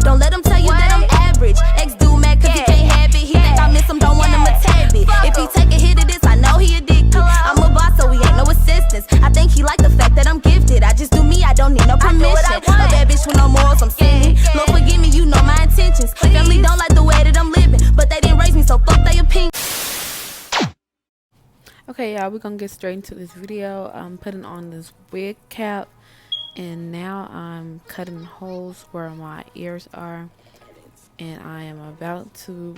Don't let him tell you that I'm average. Ex do mad cause he can't have it. He think I miss him, don't want him to tag me. If he take a hit of this, I know he addicted. I'm a boss, so he ain't no assistance. I think he like the fact that I'm gifted. I just do me, I don't need no permission. A bad bitch with no morals, I'm sinning. Lord forgive me, you know my intentions. Family don't like the way that I'm living, but they didn't raise me, so fuck their opinion. Okay, y'all, we're gonna get straight into this video. I'm putting on this wig cap, and now I'm cutting holes where my ears are, and I am about to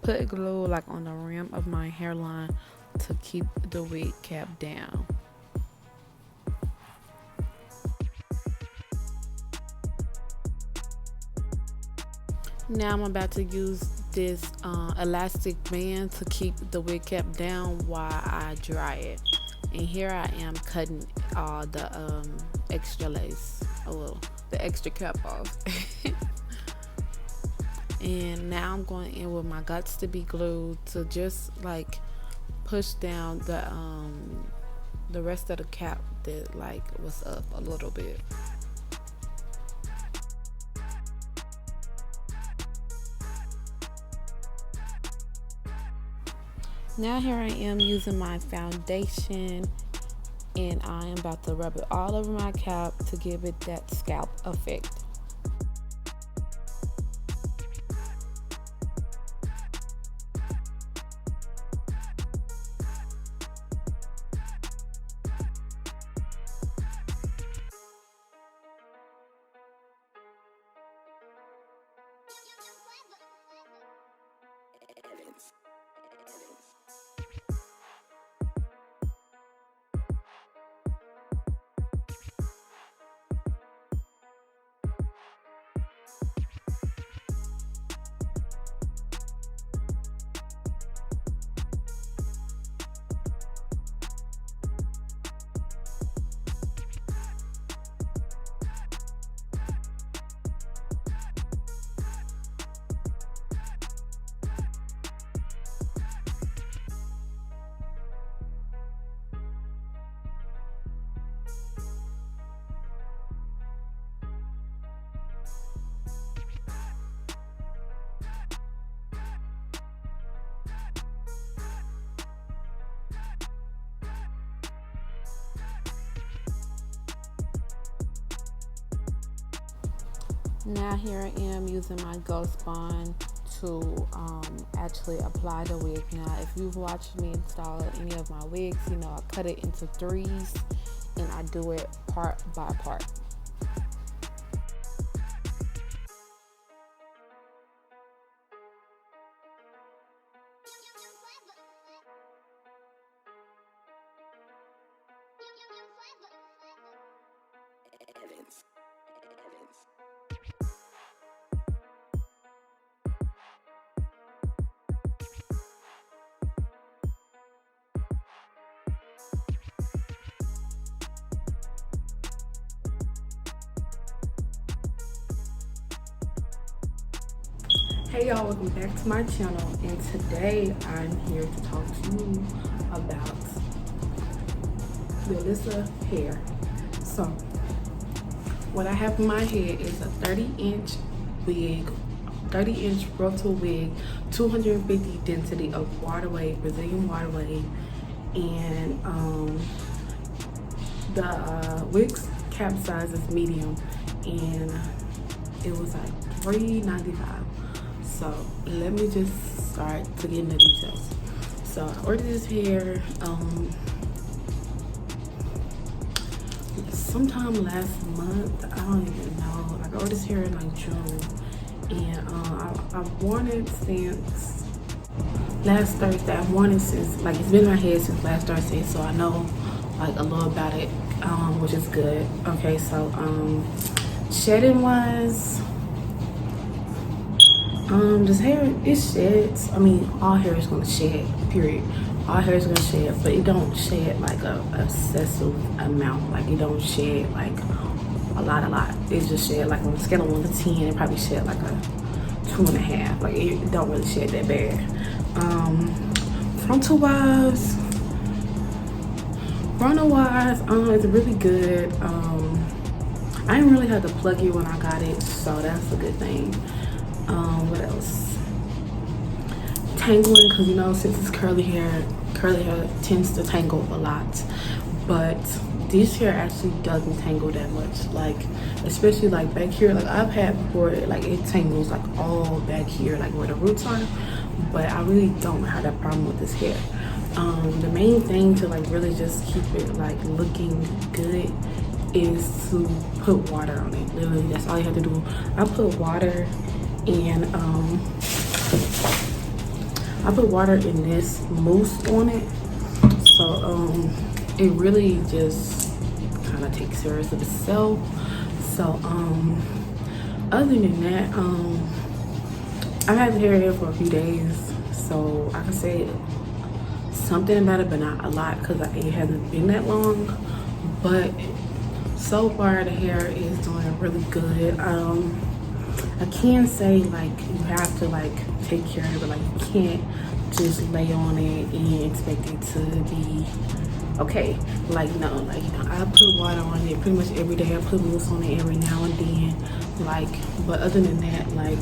put glue like on the rim of my hairline to keep the wig cap down. Now I'm about to use this elastic band to keep the wig cap down while I dry it. And here I am cutting all the extra lace, the extra cap off. And now I'm going in with my Guts to Be glue to just like push down the rest of the cap that like was up a little bit. Now here I am using my foundation, and I am about to rub it all over my cap to give it that scalp effect. Now here I am using my Ghost Bond to actually apply the wig. Now if you've watched me install any of my wigs, you know I cut it into threes and I do it part by part. Hey y'all, welcome back to my channel, and today I'm here to talk to you about Yolissa Hair. So what I have in my head is a 30-inch wig, 30-inch roto wig, 250 density of waterway, Brazilian waterway, and the wig's cap size is medium, and it was like $3.95. So let me just start to get into details. So I ordered this hair sometime last month. I don't even know. Like I ordered this hair in like June, and I've worn it since last Thursday. I've worn it since, like, it's been in my head since last Thursday, so I know like a little about it, which is good. Okay, so shedding wise, this hair, it sheds. I mean, all hair is gonna shed, period. All hair is gonna shed, but it don't shed like a excessive amount. Like it don't shed like a lot. It just shed like on a scale of 1 to 10, it probably shed like a 2.5. Like it don't really shed that bad. Frontal wise, it's really good. I didn't really have to plug it when I got it, so that's a good thing. What else? Tangling, because you know, since it's curly hair tends to tangle a lot, but this hair actually doesn't tangle that much, like especially like back here. Like I've had before, like it tangles like all back here, like where the roots are, but I really don't have that problem with this hair. The main thing to like really just keep it like looking good is to put water on it. Literally, that's all you have to do. I put water and I put water in this mousse on it, so it really just kind of takes care of itself. So other than that, I've had the hair here for a few days, so I can say something about it, but not a lot because it hasn't been that long. But so far the hair is doing really good. I can say like you have to like take care of it, like you can't just lay on it and expect it to be okay. Like no, like you know, I put water on it pretty much every day. I put mousse on it every now and then, like, but other than that, like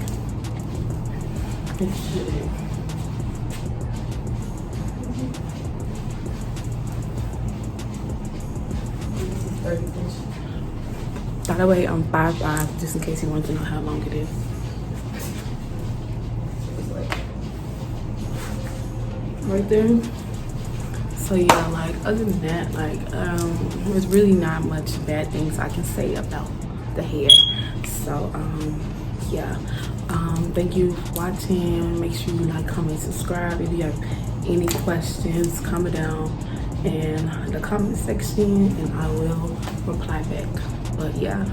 it should. By the way, I'm 5'5", just in case you wanted to know how long it is. Right there. So yeah, like other than that, like there's really not much bad things I can say about the hair. So yeah, thank you for watching. Make sure you like, comment, subscribe. If you have any questions, comment down in the comment section and I will reply back. But yeah.